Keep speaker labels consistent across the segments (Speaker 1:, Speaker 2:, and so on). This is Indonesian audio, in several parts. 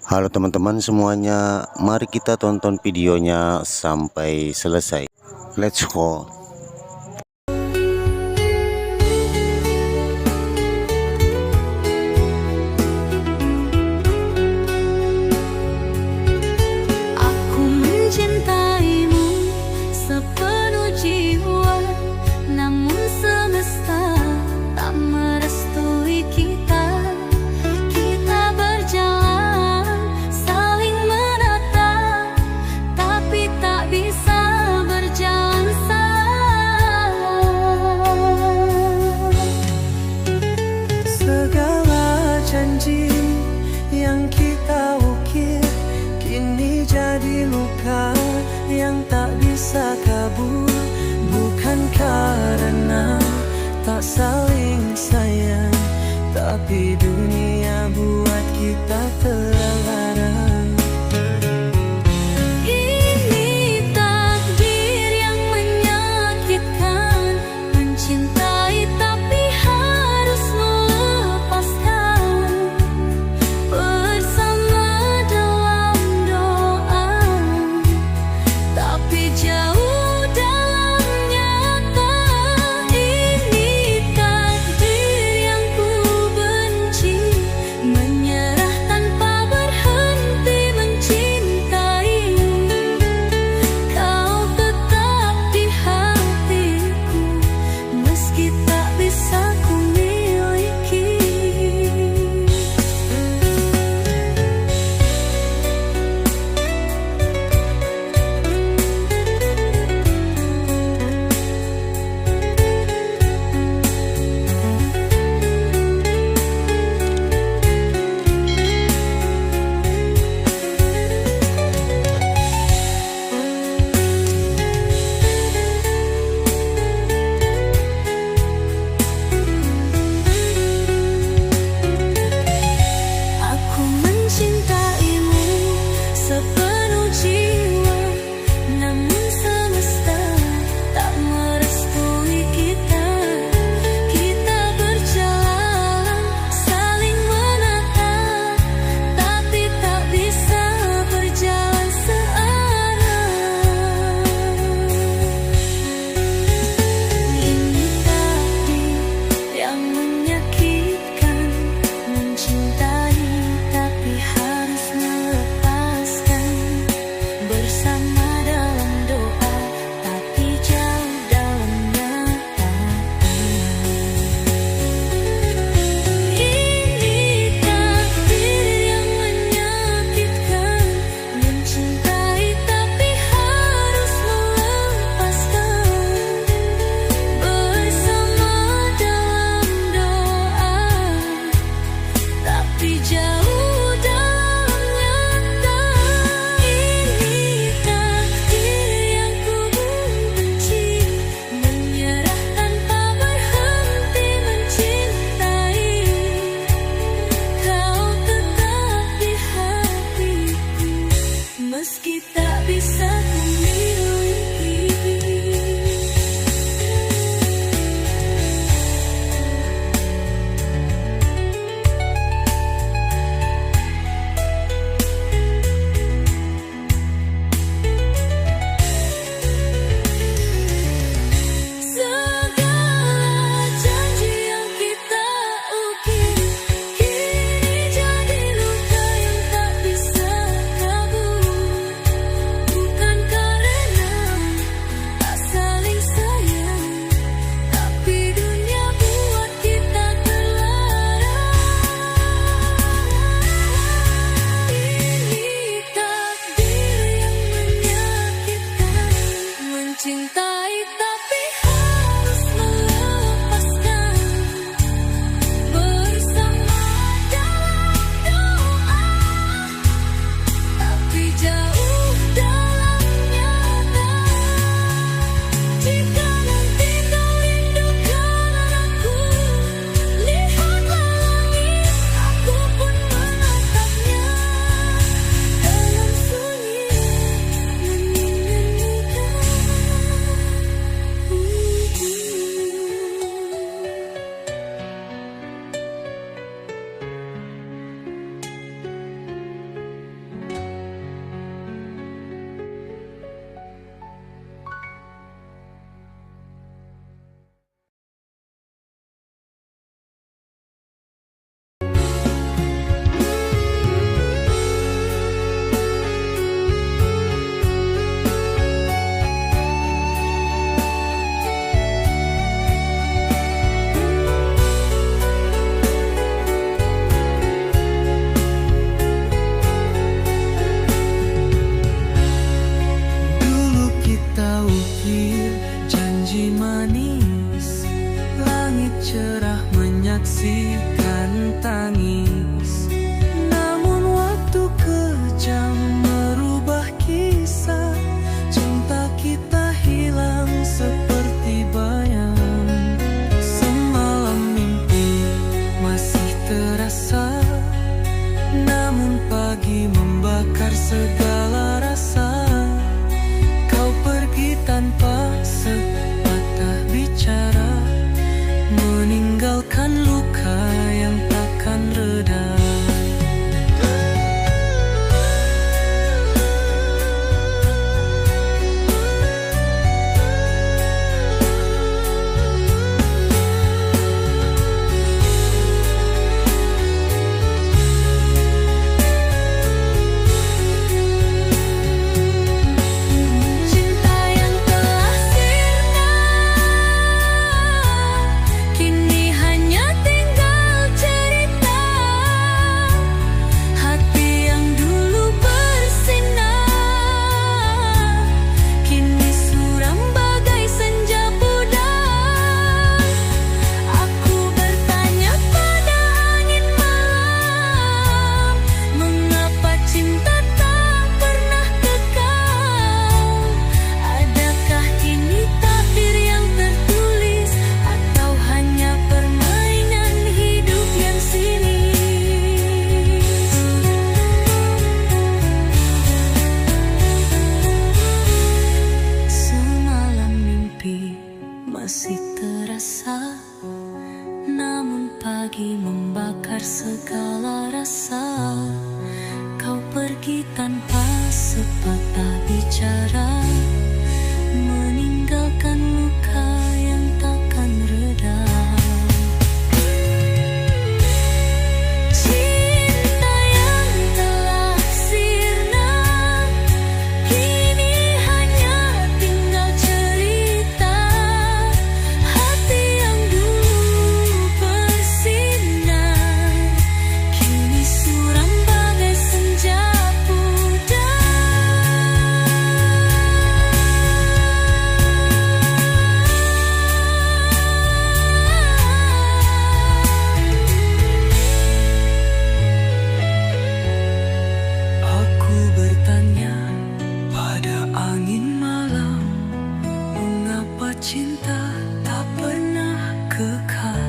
Speaker 1: Halo teman-teman semuanya, mari kita tonton videonya sampai selesai. Let's go.
Speaker 2: Aku mencintaimu sepenuh jiwa, namun semesta tak merestui kita. Kita berjalan saling menatap, tapi tak bisa berjalan sama.
Speaker 3: Segala janji yang kita ukir kini jadi luka yang tak bisa kabur. Bukan karena tak saling sayang, tapi dunia buat kita terlarang.
Speaker 2: Ini takdir yang menyakitkan, mencintai tapi harus melepaskan. Bersama dalam doa, tapi jauh dalam nyata. Ini takdir yang ku benci, menyerah tanpa pergi tanpa sepatah bicara, meninggalkan luka yang takkan reda. Cinta yang telah sirna kini hanya tinggal cerita. Hati yang dulu bersinar kini suram bagai senja pudar. Aku bertanya pada angin malam, mengapa cinta tak pernah kekal?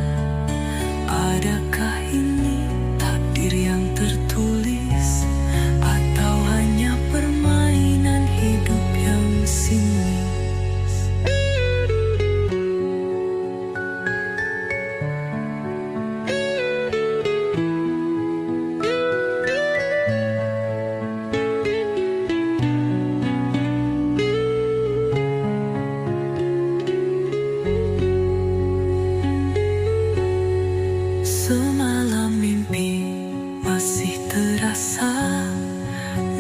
Speaker 2: Adakah ini takdir yang tertulis, atau hanya permainan hidup yang sinis? Semalam mimpi masih terasa,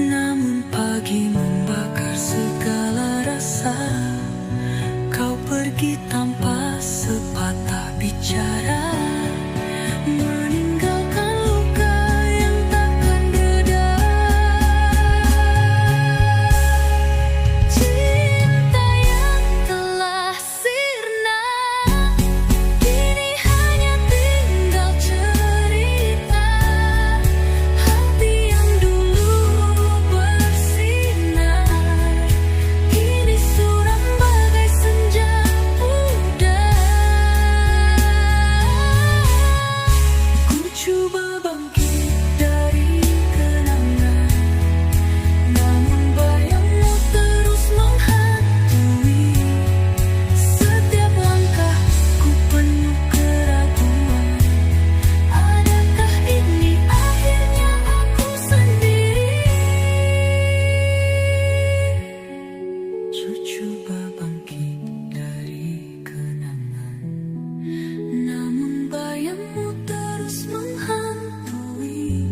Speaker 2: namun pagi membakar segala rasa. Kau pergi tanpa sepatah bicara, meninggalkan luka yang takkan reda. Cinta yang telah sirna kini hanya tinggal cerita. Hati yang dulu bersinar kini suram bagai senja pudar. Ku coba bangkit dari kenangan, namun bayangmu terus menghantui. Setiap langkahku penuh keraguan. Adakah ini akhirnya aku sendiri? Ku coba bangkit dari kenangan, namun bayangmu terus menghantui.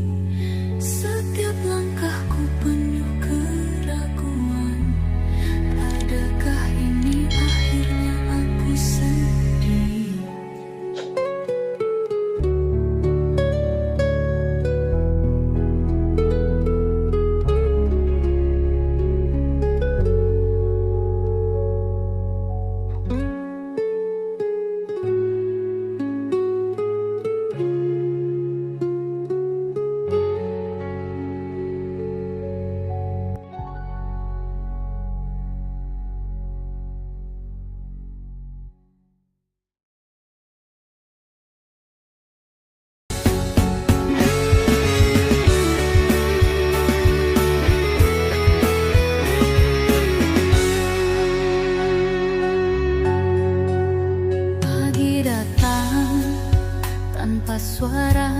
Speaker 2: Setiap langkahku penuh keraguan. Adakah ini akhirnya aku sendiri? Pagi datang tanpa suara,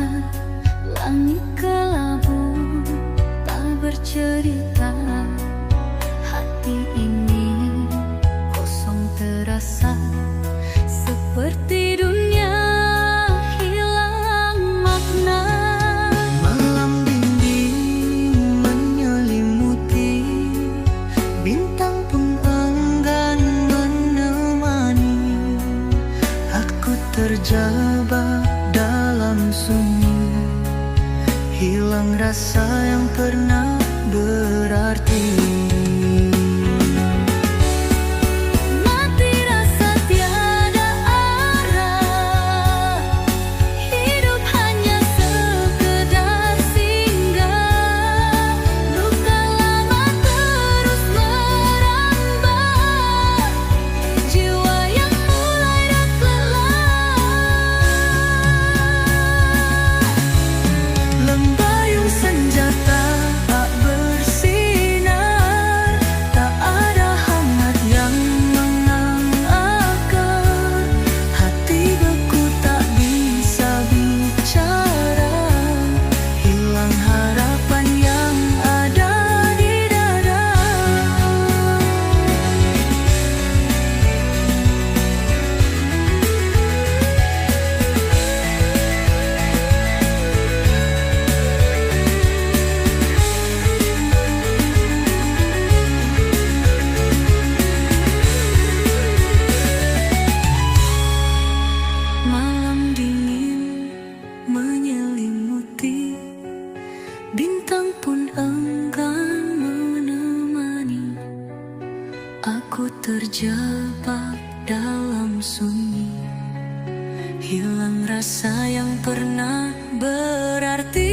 Speaker 2: langit kelabu tak bercerita. Hati ini kosong terasa, seperti dunia hilang makna. Malam dinding menyelimuti, bintang pun enggan menemani. Aku terjebak dalam sunyi, hilang rasa yang pernah berarti. Mati rasa tiada arah, hidup hanya sekedar singgah. Luka lama terus merambah, jiwa yang mulai dah lelah. Lembayung senjata tak bersinar terjebak dalam sunyi, hilang rasa yang pernah berarti.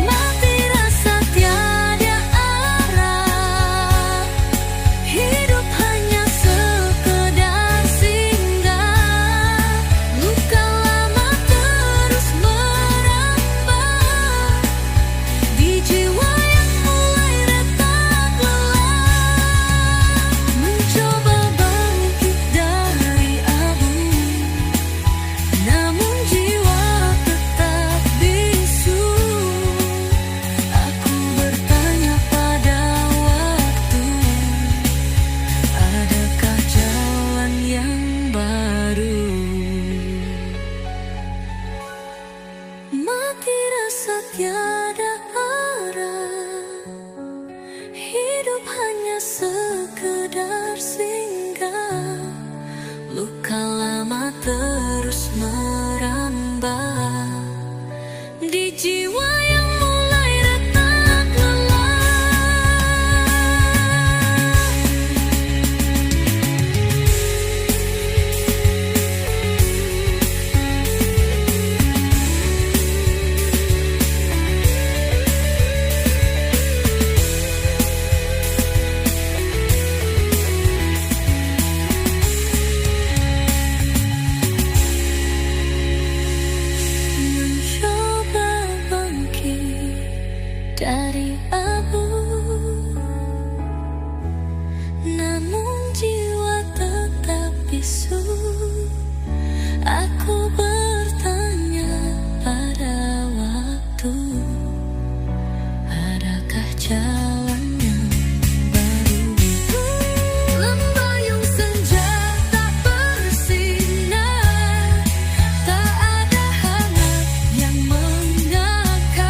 Speaker 2: Mati rasa tiada arah, hidup hanya sekedar singgah. Luka lama terus merambah di jiwa yang mulai retak lelah. Mencoba bangkit dari abu, namun jiwa tetap bisu. Aku bertanya pada waktu, adakah jalan yang baru? Mati rasa tiada arah, hidup hanya sekedar singgah. Luka lama terus merambah di jiwa yang mulai retak lelah. Mencoba bangkit dari abu, namun jiwa tetap bisu. Aku bertanya pada waktu, adakah jalan yang baru? Lembayung senja tak bersinar, tak ada hangat yang mengakar.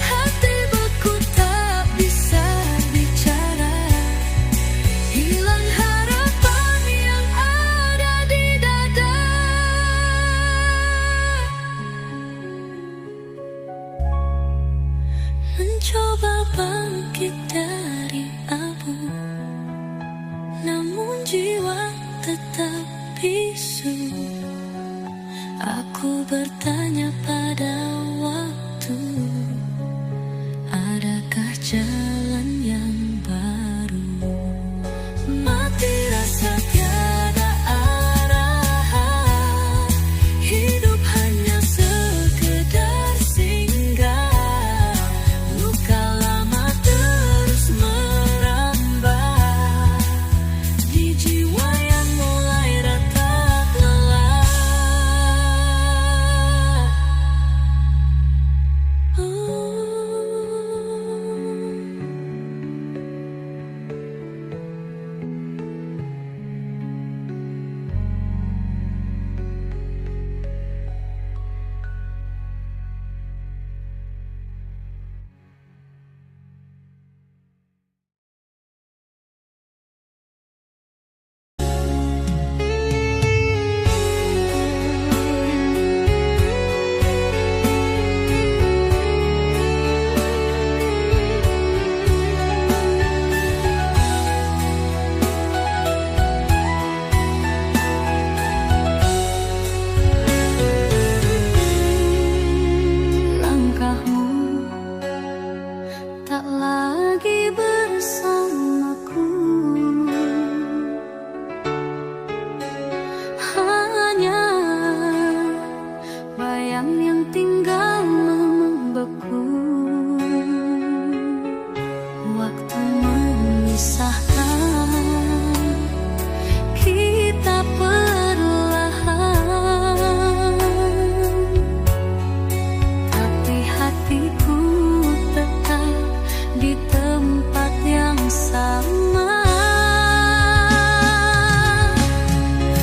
Speaker 2: Hati beku tak bisa bicara, hilang harapan yang ada di dada. Mencoba bangkit dari abu, namun jiwa tetap bisu. Aku bertanya pada waktu, adakah jalan yang baru? Mati rasa tiada arah, hidup hanya sekedar singgah. Luka lama terus merambah di jiwa yang mulai retak lelah.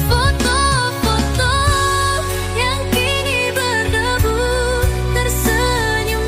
Speaker 2: Foto-foto yang kini berdebu tersenyum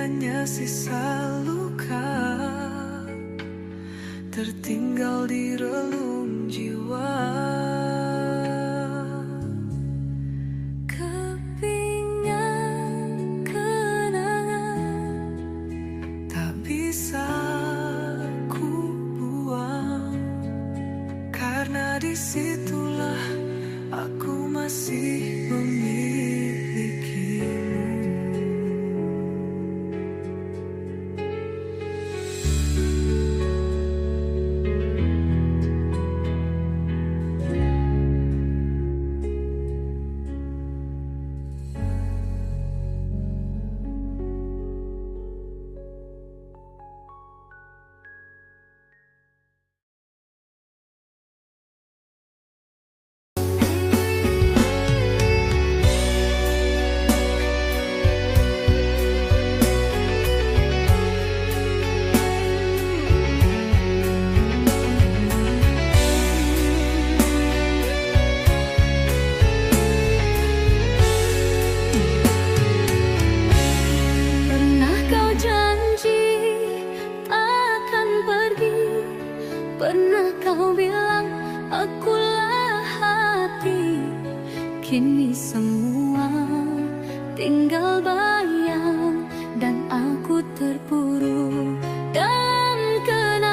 Speaker 3: hanya sisa luka tertinggal di relung jiwa. Kepingan kenangan tak bisa ku buang, karena disitulah aku masih memilikimu.
Speaker 2: Pernah kau bilang akulah hati, kini semua tinggal bayang dan aku terpuruk dalam kenang.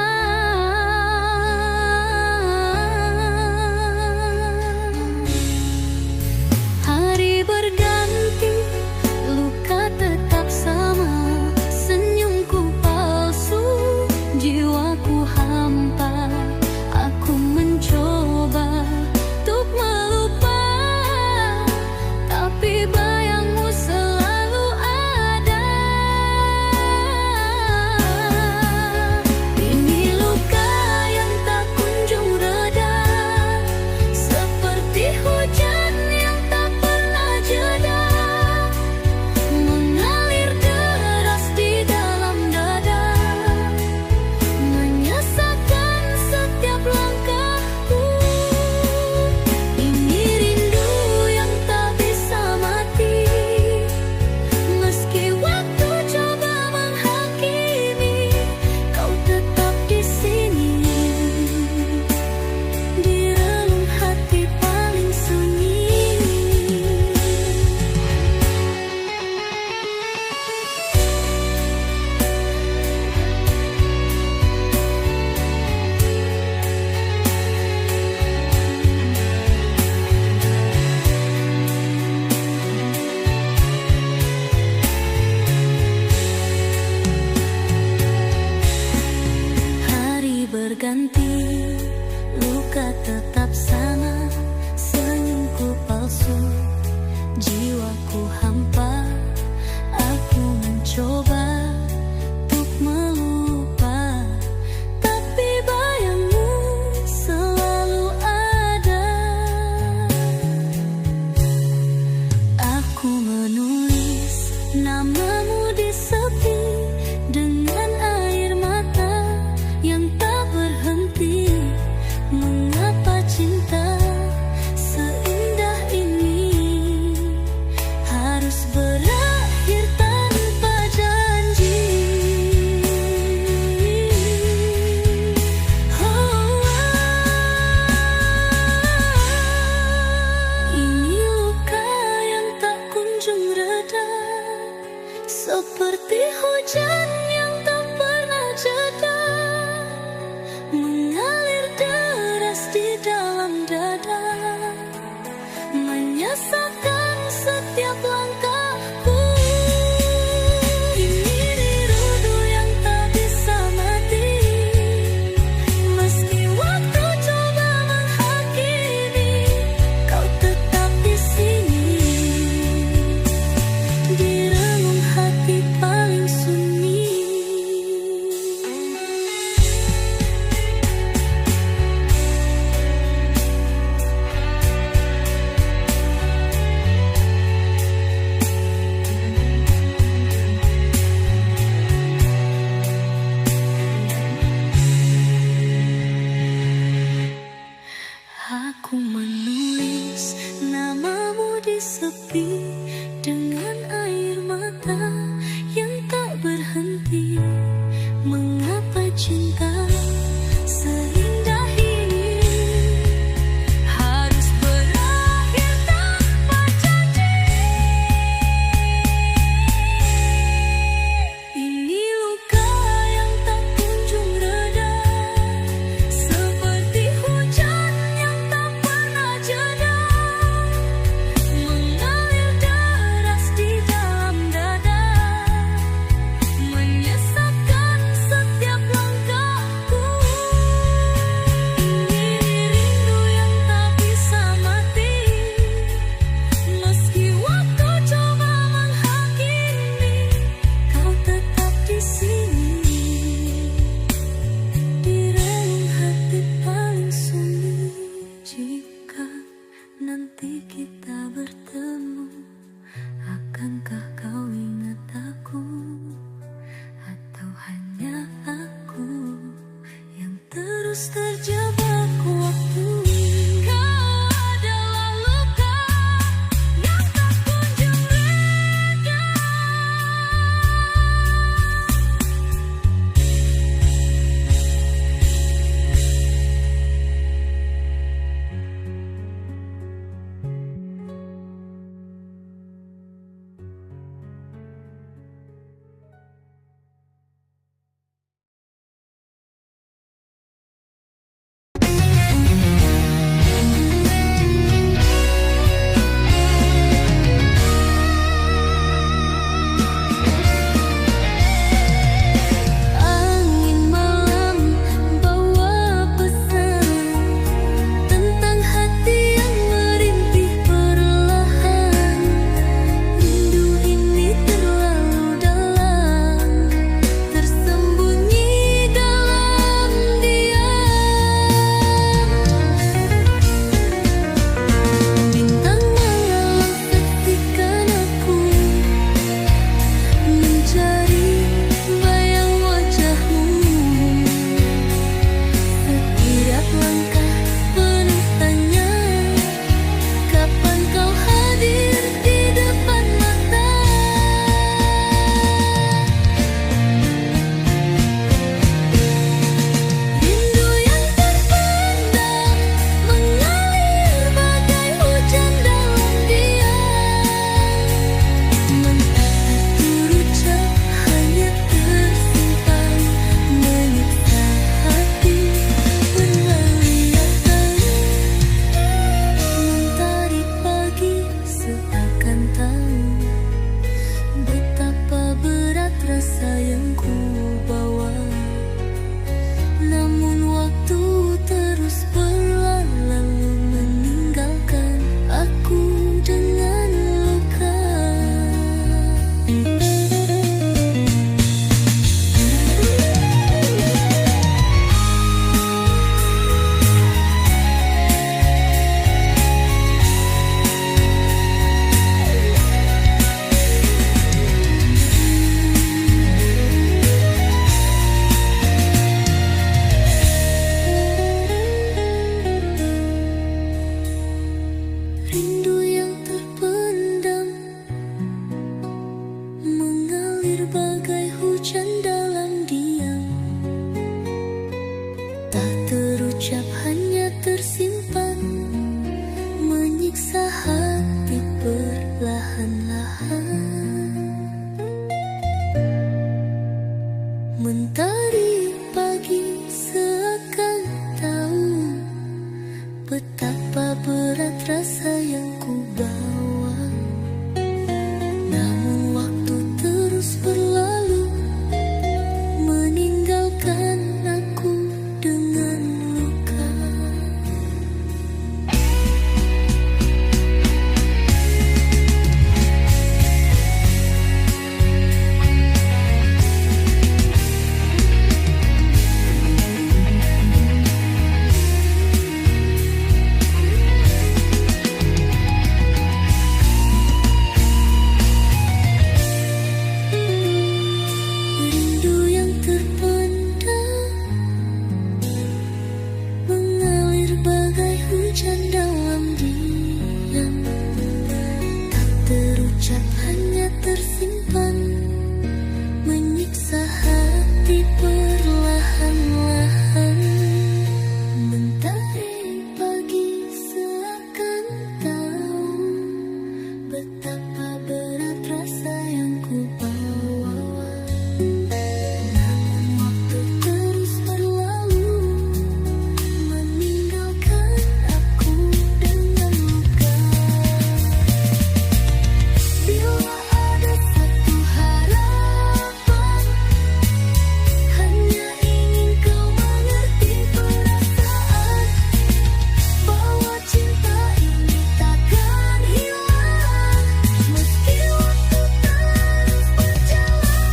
Speaker 2: Hari berganti, luka tetap sama, senyumku palsu, jiwaku hampa. Aku mencoba untuk melupa, tapi bayangmu selalu ada. Ini luka yang tak kunjung reda, seperti hujan yang tak pernah jeda, mengalir deras di dalam dada, menyesakan setiap langkahku. Ini rindu yang tak bisa mati, meski waktu coba menghakimi, kau tetap di sini, di relung hati paling sunyi. Hari berganti, luka tetap sama, senyumku palsu, jiwaku hampa. Aku mencoba untuk melupa, tapi bayangmu selalu ada. Aku menulis namamu di sepi dengan air mata yang tak berhenti. Mengapa cinta seindah ini harus berakhir tanpa janji? Ini luka yang tak kunjung reda, seperti hujan yang tak pernah jeda, mengalir deras di dalam dada, menyesakan setiap langkahku. Ini rindu yang tak bisa mati, meski waktu coba menghakimi, kau tetap di sini, di relung hati paling sunyi. mengalir bagai hujan dalam diam, tak terucap hanya tersimpan, menyiksa hati perlahan-lahan. Mentari pagi seakan tahu betapa berat rasa yang ku bawa. Namun waktu terus berlalu, meninggalkan aku dengan luka. Rindu yang terpendam mengalir bagai hujan dalam diam, tak terucap hanya tersimpan, menyiksa hati perlahan-lahan. Mentari pagi seakan tahu betapa berat rasa yang ku bawa. Namun waktu terus berlalu, meninggalkan aku dengan luka. Bila ada satu harapan, hanya ingin kau mengerti perasaan, bahwa cinta ini takkan hilang, meski waktu terus berjalan.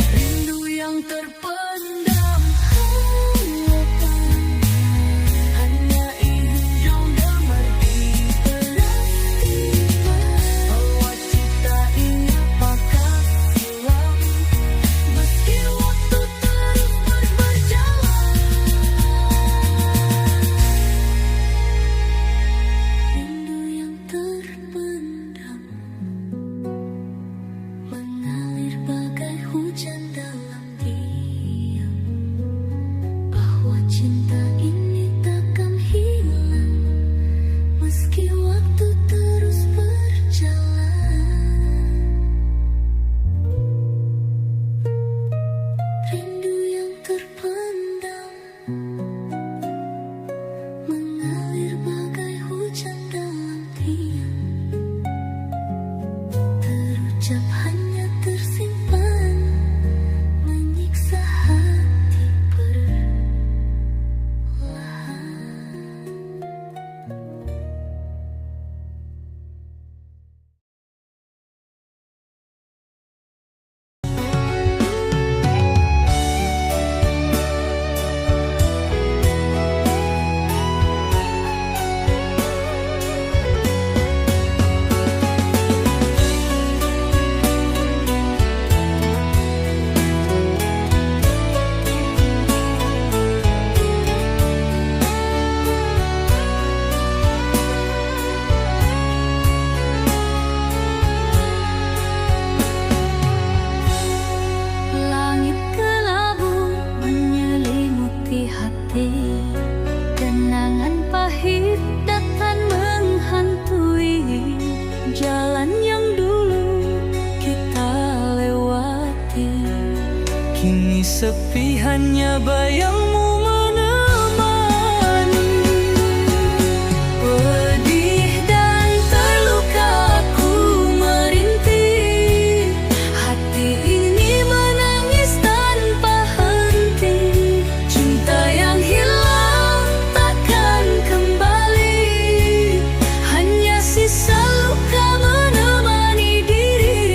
Speaker 2: Rindu yang terpendam, harapan, hanya ingin damai berarti, bahwa cinta ini apakah hilang, meski waktu terus berjalan. Rindu yang terpendam mengalir bagai hujan dalam diam, bahwa cinta ini takkan hilang, meski waktu terus berjalan. Rindu yang terpendam mengalir bagai hujan dalam diam, terucap hanya tersimpan, menyiksa hati perlahan. Langit kelabu menyelimuti hati, kenangan pahit datang menghantui jalan yang dulu kita lewati.
Speaker 3: Kini sepi hanya bayangmu menemani. Pedih dan terluka aku merintih, hati ini menangis tanpa henti. Cinta yang hilang takkan kembali, hanya sisa luka menemani diri.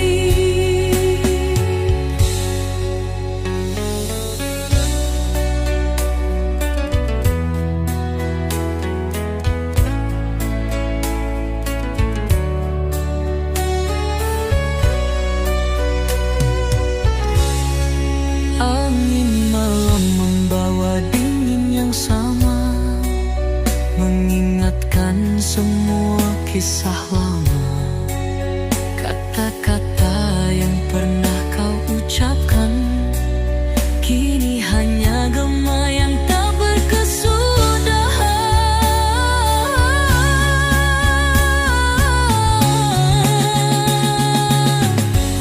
Speaker 3: kisah lama, kata-kata yang pernah kau ucapkan kini hanya gema yang tak berkesudahan.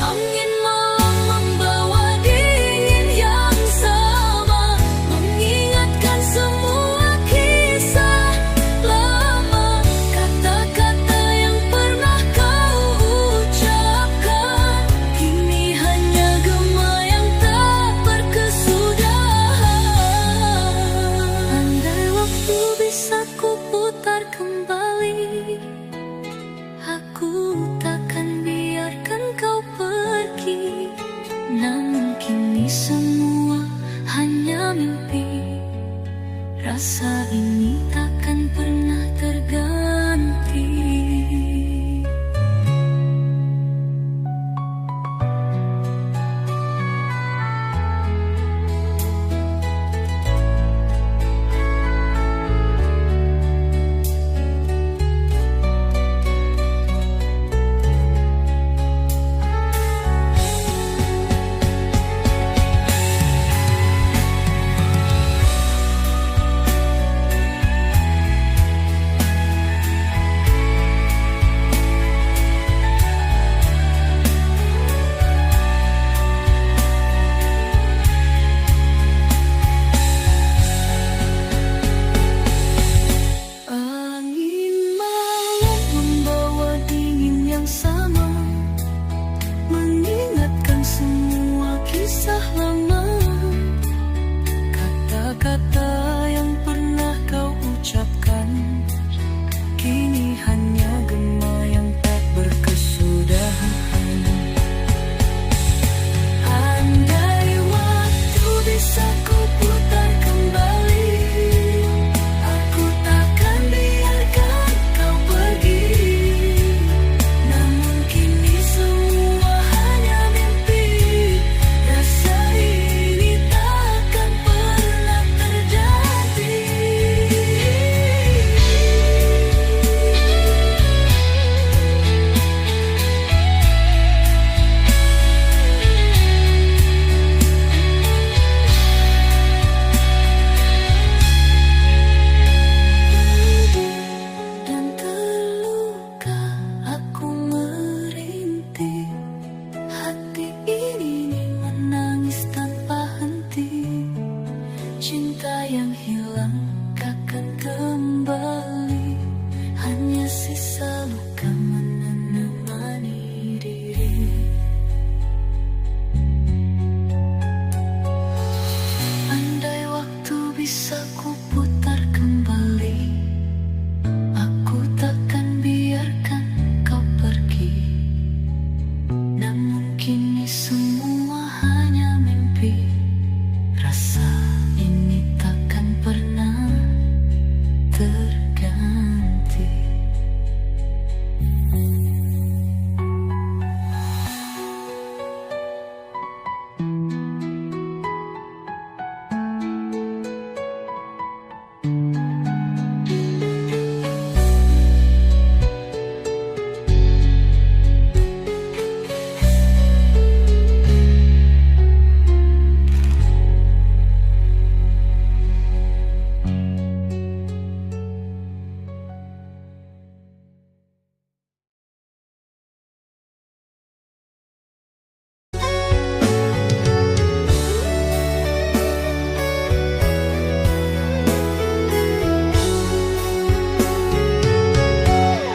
Speaker 3: Angin malam membawa dingin yang sama, mengingatkan semua kisah lama, kata-kata yang pernah kau ucapkan kini hanya gema yang tak berkesudahan. Andai waktu bisa ku putar kembali, aku takkan biarkan kau pergi. Namun kini semua hanya mimpi, rasa ini takkan pernah terganti. Angin malam membawa dingin yang sama, mengingatkan semua kisah lama, kata-kata yang pernah kau ucapkan kini hanya gema yang tak berkesudahan. Andai waktu bisa ku putar kembali, aku takkan biarkan kau pergi. Namun kini semua hanya mimpi, rasa ini takkan pernah terjadi. Dan terluka aku merintih, hati ini menangis tanpa henti. Cinta yang hilang takkan kembali, hanya sisa luka menemani diri. Andai waktu bisa ku putar kembali, aku takkan biarkan kau pergi. Namun kini semua hanya mimpi, rasa ini takkan pernah terganti.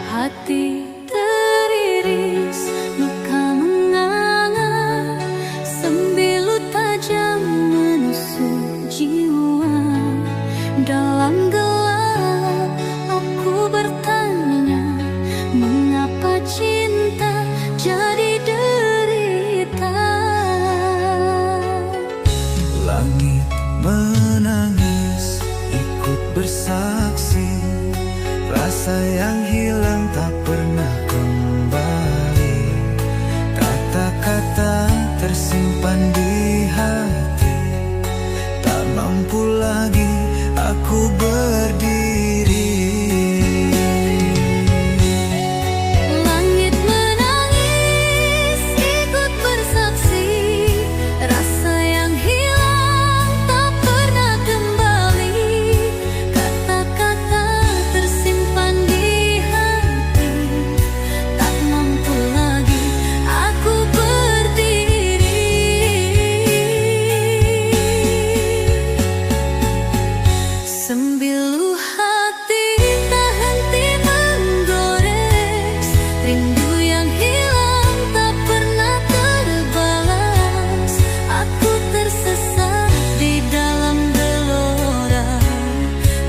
Speaker 3: Hati teriris, luka menganga, sembilu tajam menusuk jiwa. Dalam gelap aku bertanya, mengapa cinta jadi derita?
Speaker 4: Langit menangis, ikut bersaksi, rasa yang hilang tak pernah kembali. Kata-kata tersimpan di hati, tak mampu lagi aku berdiri.
Speaker 2: rindu yang hilang tak pernah terbalas. Aku tersesat di dalam gelora,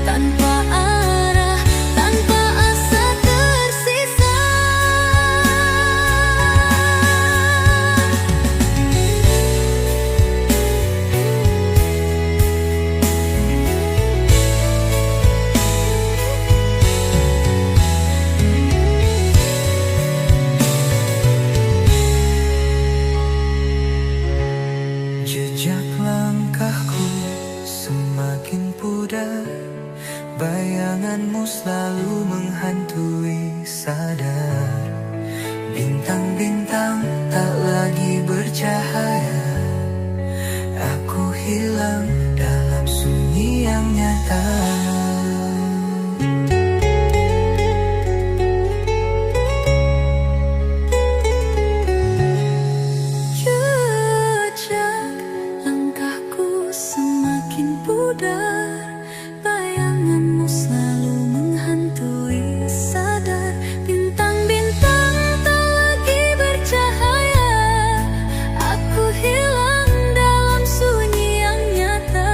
Speaker 2: tanpa arah, tanpa asa tersisa.
Speaker 4: Jejak langkahku semakin pudar, bayanganmu selalu menghantui sadar. Bintang-bintang tak lagi bercahaya, aku hilang dalam sunyi yang nyata.
Speaker 2: Jejak langkahku semakin pudar, bayanganmu selalu menghantui sadar. Bintang-bintang tak lagi bercahaya, aku hilang dalam sunyi yang nyata.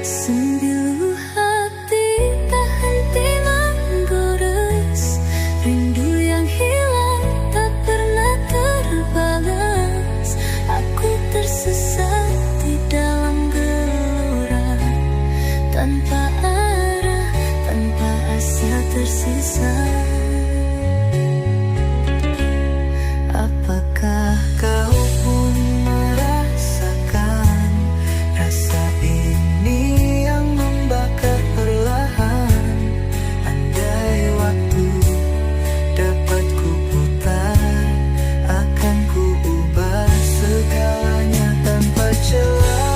Speaker 2: Sembilu hati tak henti menggores, rindu yang hilang tak pernah terbalas. Aku tersesat di dalam gelora, tanpa arah, tanpa asa tersisa.
Speaker 4: Apakah kau pun merasakan rasa ini yang membakar perlahan? Andai waktu dapat ku putar, akan ku ubah segalanya tanpa celah.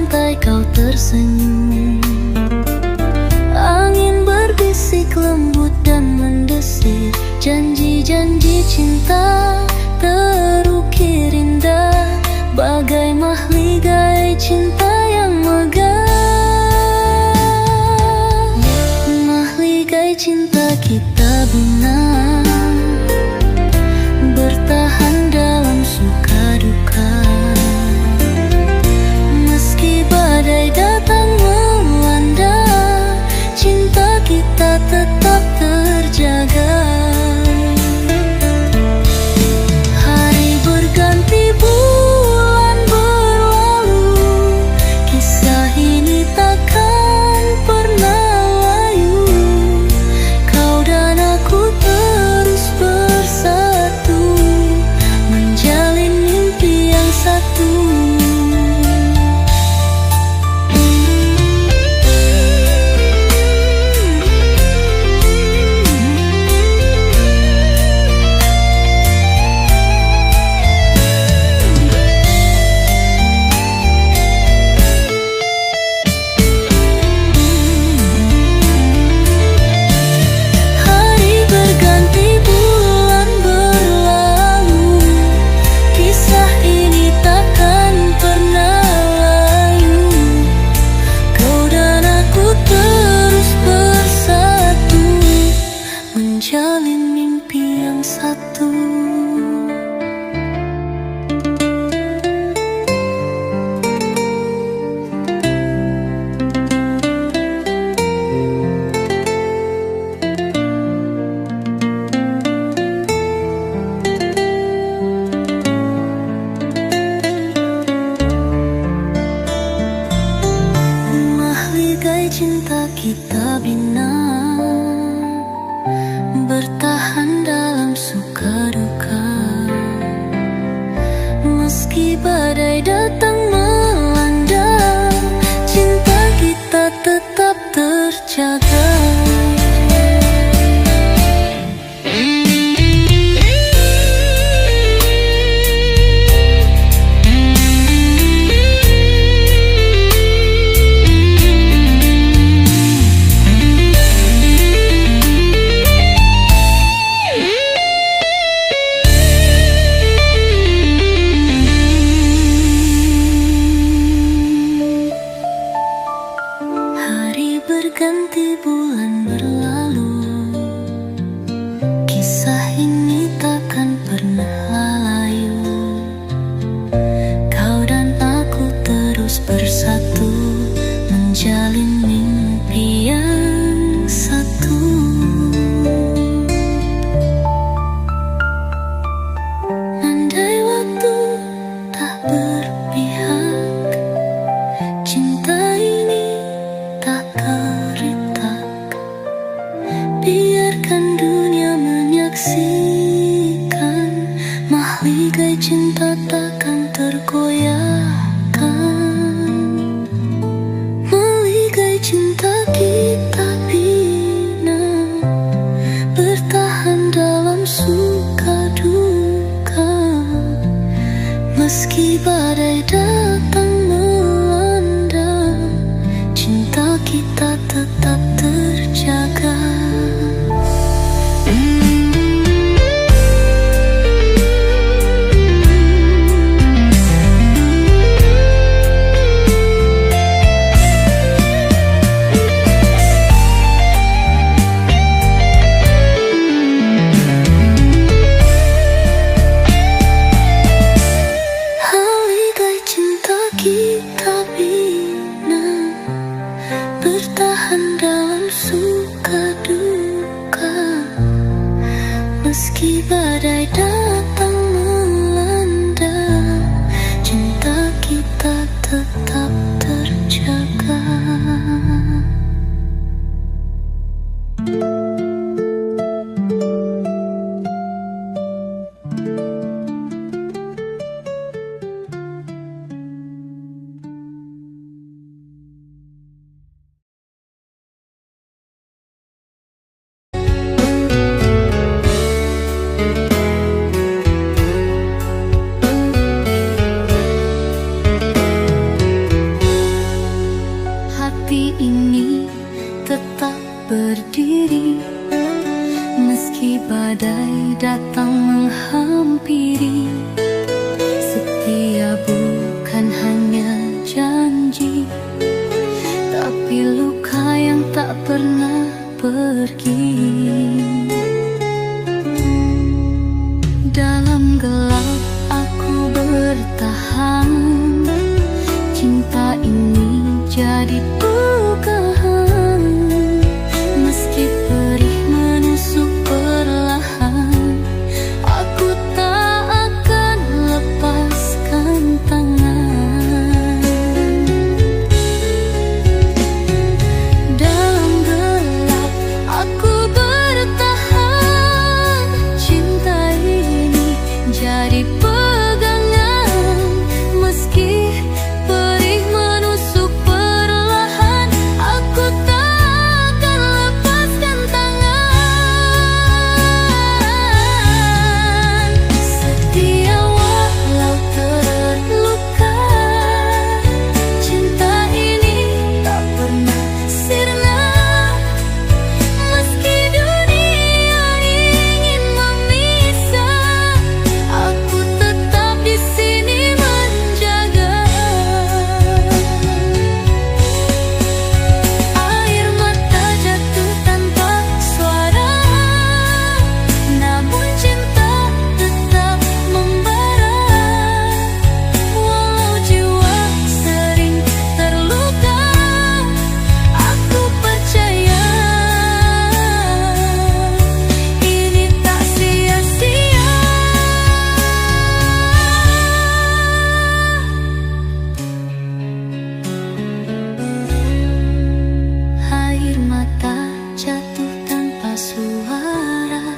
Speaker 2: pantai kau tersenyum. Angin berbisik lembut dan mendesir, janji-janji cinta terukir indah, bagai mahligai cinta yang megah. Mahligai cinta kita bina, bertahan dalam suka duka. Meski badai datang melanda, cinta kita tetap terjaga. Hari berganti bulan berlalu, kisah ini takkan pernah layu. Kau dan aku terus bersatu, menjalin mimpi yang satu. Hari berganti bulan berlalu, kisah ini takkan pernah layu. Kau dan aku terus bersatu, menjalin mimpi yang satu. Mahligai cinta kita bina, bertahan dalam suka duka. Meski badai datang melanda, cinta kita tetap terjaga. Hari berganti bulan berlalu, kisah ini takkan pernah layu. Kau dan aku terus bersatu, menjalin mimpi yang satu. Andai waktu tak berpihak, cinta ini tak teritak. Biarkan dunia menyaksikan, mahligai cinta takkan tergoyahkan. Mahligai cinta kita bina, bertahan dalam suka duka. Meski badai datang melanda, cinta kita tetap terjaga. Mahligai cinta kita bina, bertahan dalam suka duka. Meski badai datang melanda, cinta kita tetap terjaga. badai datang menghampiri. Setia bukan hanya janji, tapi luka yang tak pernah pergi. Dalam gelap aku bertahan, cinta ini jadi pegangan. Meski perih menusuk perlahan, aku tak akan lepaskan tangan. Dalam gelap aku bertahan, cinta ini jadi pegangan. Meski perih menusuk perlahan, aku tak akan lepaskan tangan. Setia walau terluka, cinta ini tak pernah sirna. Meski dunia ingin memisah, aku tetap di sini menjaga. Air mata jatuh tanpa suara, namun cinta tetap membara. Walau jiwa sering terluka, aku percaya ini tak sia-sia. Air mata jatuh tanpa suara,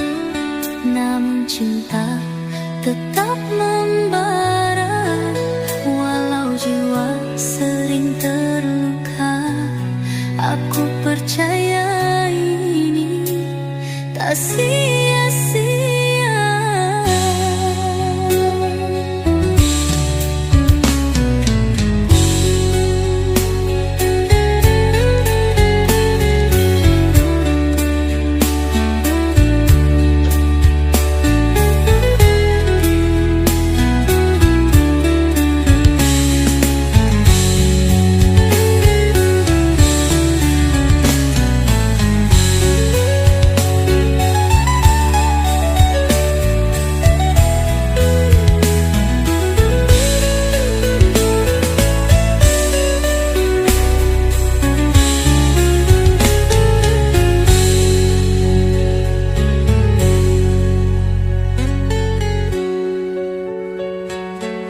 Speaker 2: namun cinta tetap membara. Walau jiwa sering terluka, aku percaya ini tak sia-sia.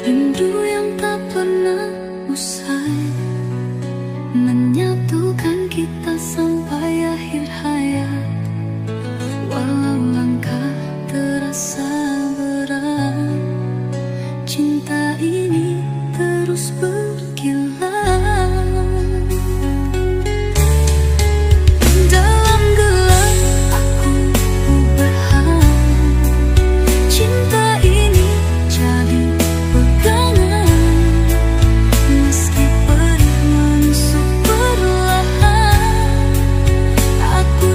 Speaker 2: Rindu yang tak pernah usai menyatukan kita sampai akhir hayat. Walau langkah terasa berat, cinta ini terus berkilau. Dalam gelap aku berharap, cinta ini jadi pegangan. Meski perih menusuk perlahan, aku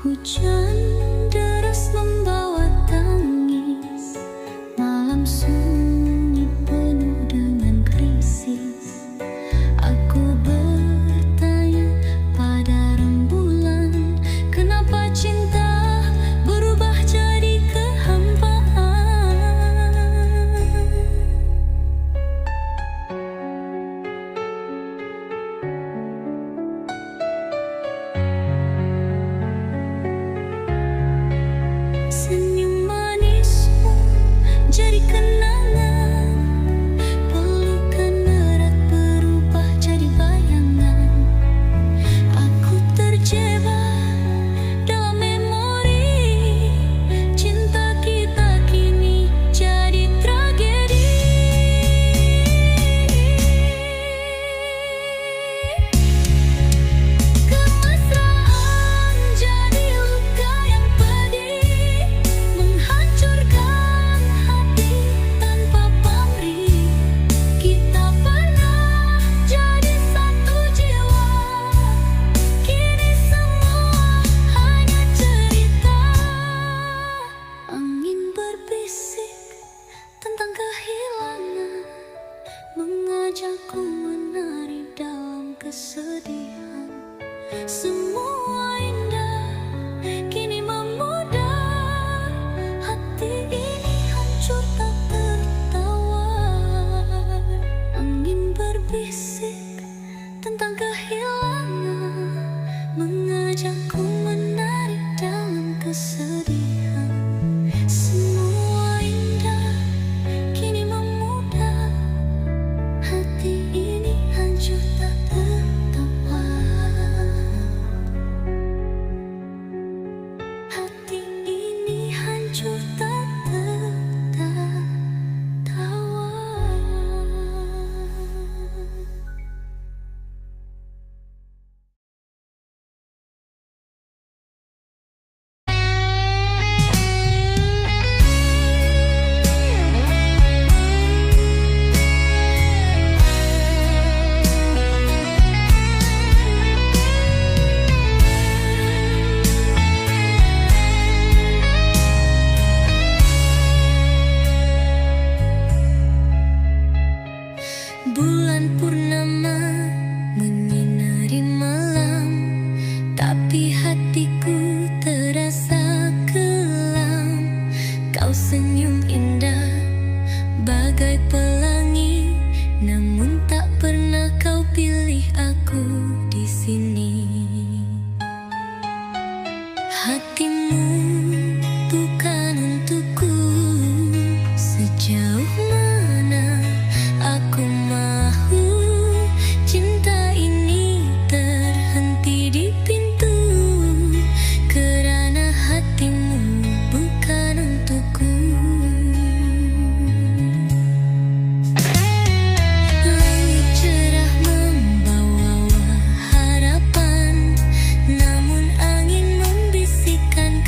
Speaker 3: Hujan deras membawa tangis, malam sunyi penuh dengan krisis. Aku bertanya pada rembulan, kenapa cinta berubah jadi kehampaan? Senyum manismu jadi kenangan, pelukan erat berubah jadi bayangan. Aku terjebak dalam memori, cinta kita kini jadi tragedi. Kemesraan jadi luka yang pedih, menghancurkan hati tanpa pamrih. Kita pernah jadi satu jiwa, kini semua hanya cerita. Angin berbisik tentang kehilangan, mengajakku menari dalam kesedihan. Semua indah kini memudar, hati ini hancur tak tertawar. Angin berbisik tentang kehilangan, mengajakku menari dalam kesedihan. Semua indah kini memudar, hati ini hancur tak tertawar. Hati ini hancur tak tertawar. Bulan purnama menyinari malam, tapi hatiku terasa kelam. Kau senyum indah bagai pelangi, namun tak pernah kau pilih aku di sini. Hatimu bukan untukku, sejauh mana aku mahu cinta ini terhenti di pintu, kerana hatimu bukan untukku. Langit cerah membawa harapan, namun angin membisikkan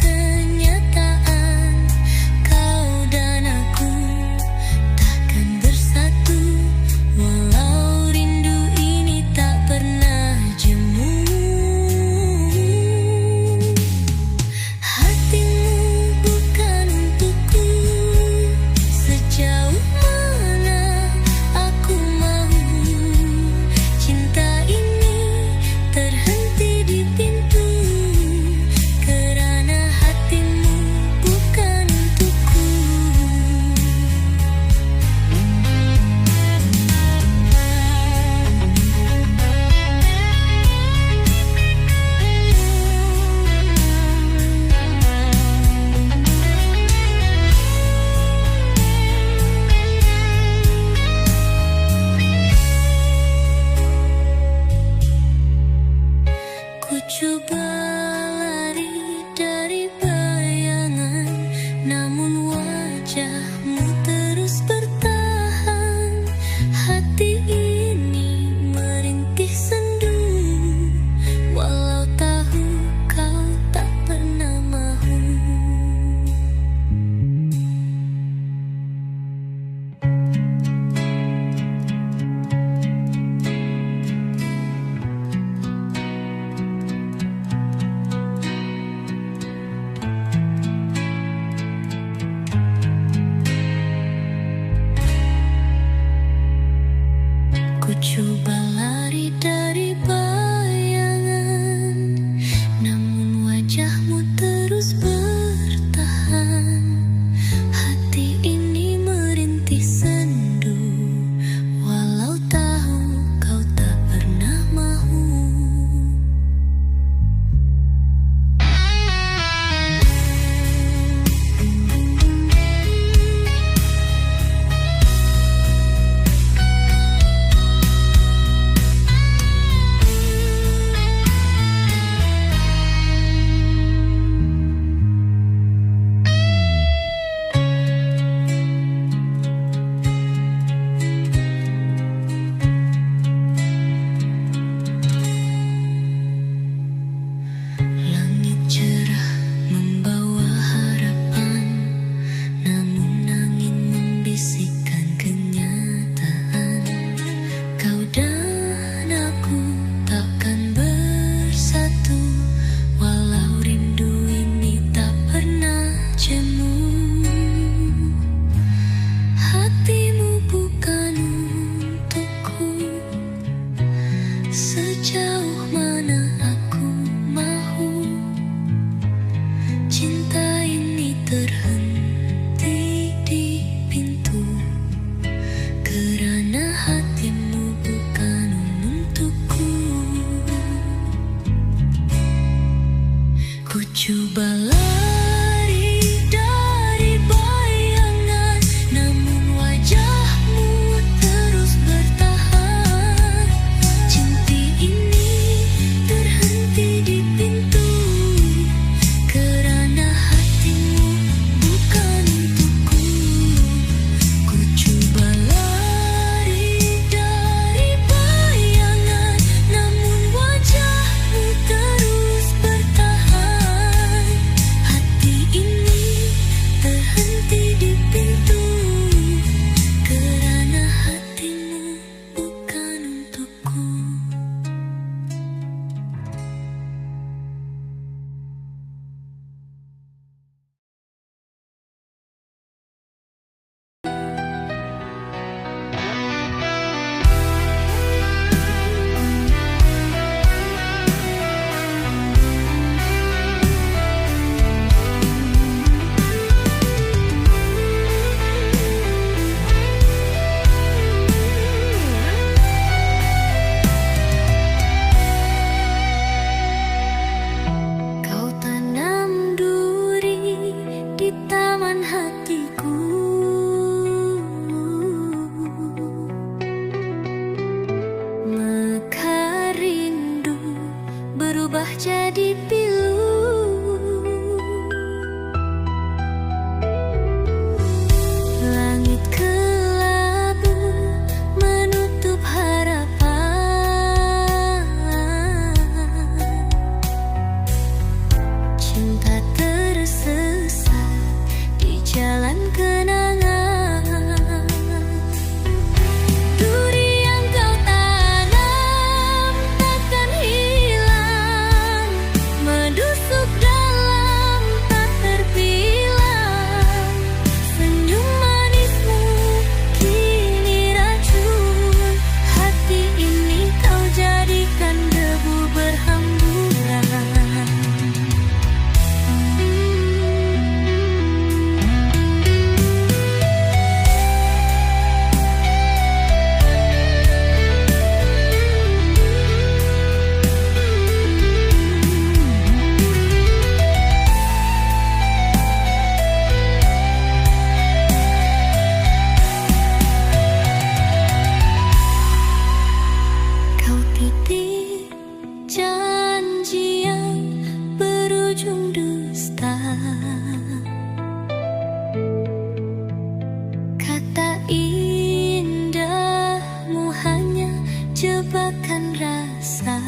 Speaker 2: Ku coba lari dari bayangan, namun wajahmu terus bertahan. Cinta ini terhenti di pintu, kerana hatimu bukan untukku. Ku coba lari dari bayangan, namun wajahmu terus bertahan. Hati ini terhenti di pintu, kerana hatimu bukan untukku. Kau tanam duri di taman hatiku, mekar rindu berubah jadi pilu. Langit kelabu menutup harapan. Cinta tersesat di jalan kenangan. Duri yang kau tanam takkan hilang, menusuk dalam tak terbilang. Senyum manismu kini racun, hati ini kau jadikan debu berhamburan. Kau titip janji yang berujung dusta. Kata indahmu hanya jebakan rasa.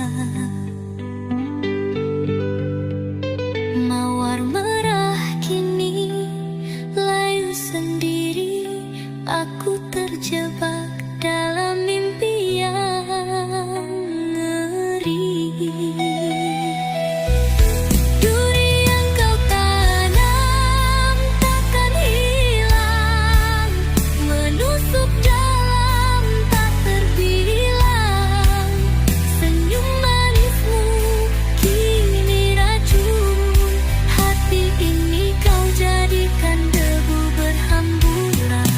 Speaker 2: Mawar merah kini layu sendiri, aku terjebak dalam mimpi yang ngeri. Duri yang kau tanam takkan hilang, menusuk dalam tak terbilang. Senyum manismu kini racun, hati ini kau jadikan debu berhamburan.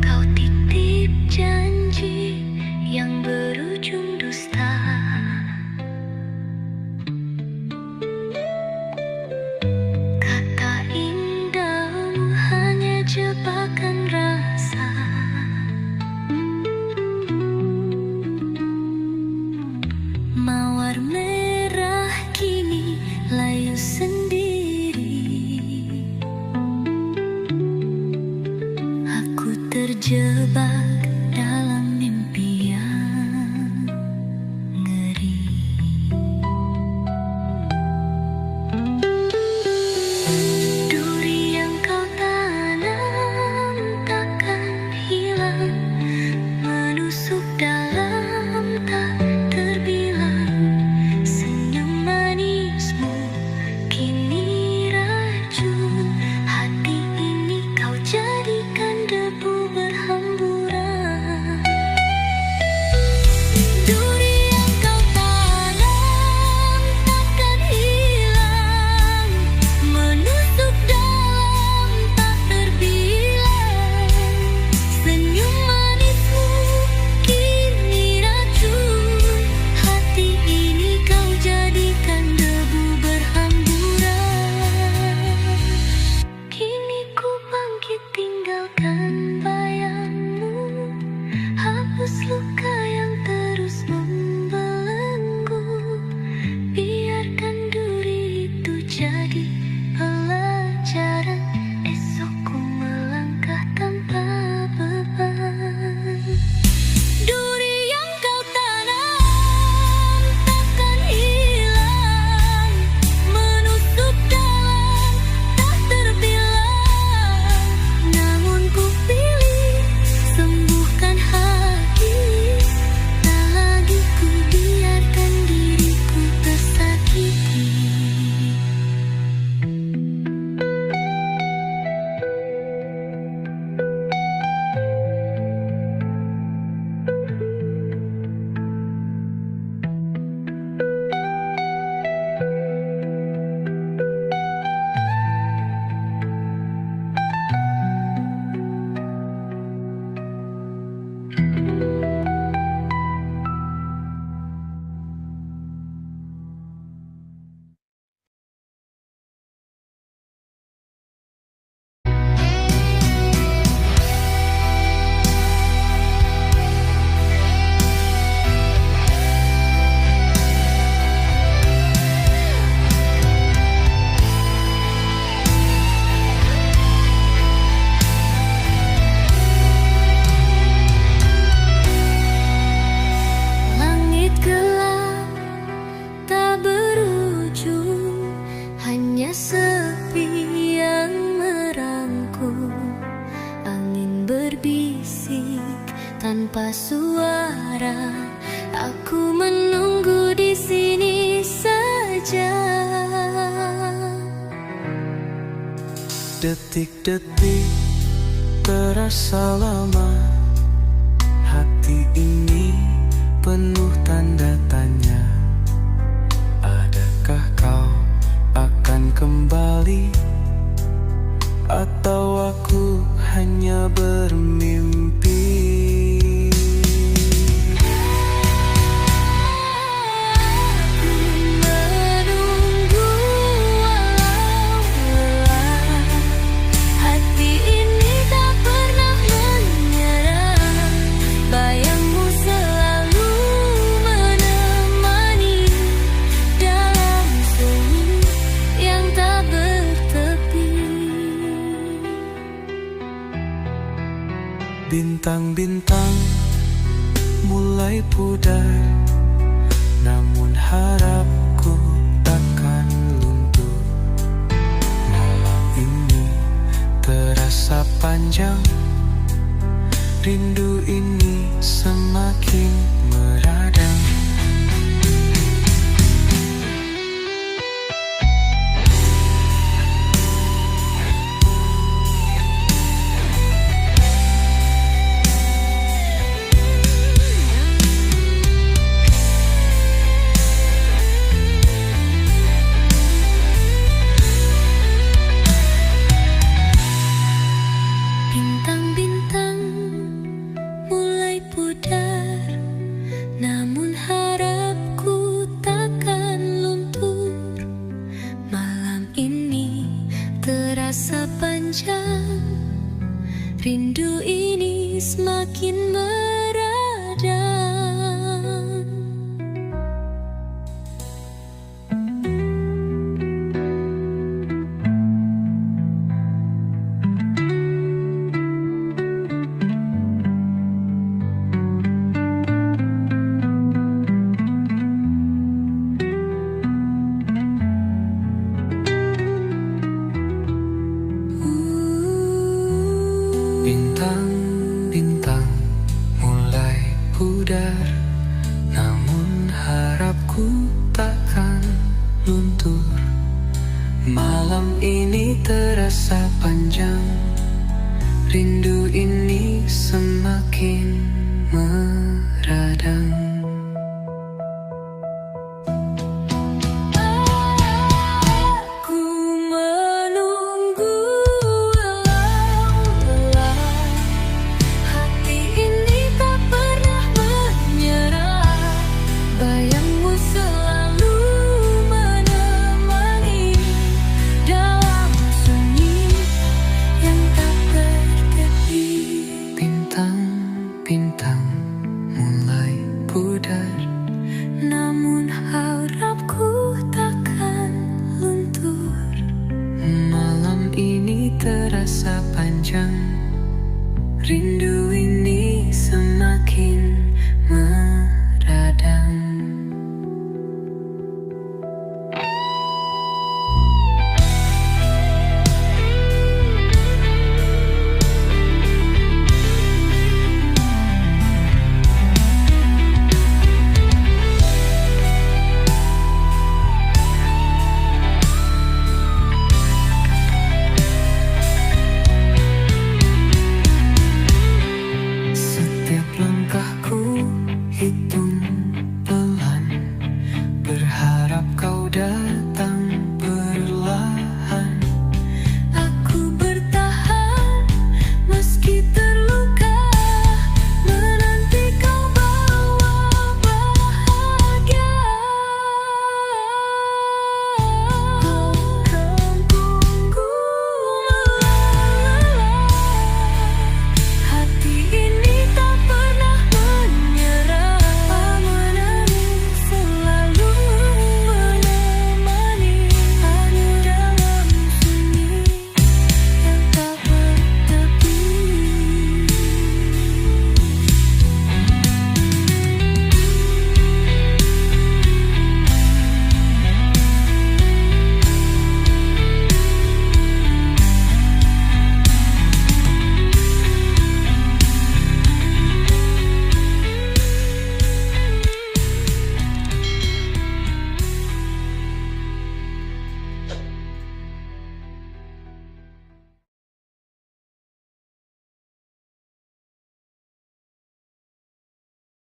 Speaker 2: Kau titip janji yang berujung dusta. Kata indahmu hanya jebakan rasa. Mawar merah kini layu sendiri, aku terjebak dalam mimpi yang ngeri. Duri yang kau tanam takkan hilang, menusuk dalam tak terbilang.
Speaker 4: Detik-detik terasa lama. Hati ini penuh tanda tanya. Adakah kau akan kembali, atau aku hanya bermimpi?
Speaker 2: Menunggu walau lelah, hati ini tak pernah menyerah. Bayangmu selalu menemani dalam sunyi yang tak bertepi.
Speaker 4: Bintang-bintang mulai pudar, namun harapku takkan luntur. Malam ini terasa panjang, rindu ini semakin meradang.
Speaker 2: Bintang-bintang mulai pudar, namun harapku takkan luntur. Malam ini terasa panjang, rindu ini semakin meradang.
Speaker 4: Bintang-bintang mulai pudar, namun harapku takkan luntur. Malam ini terasa panjang, rindu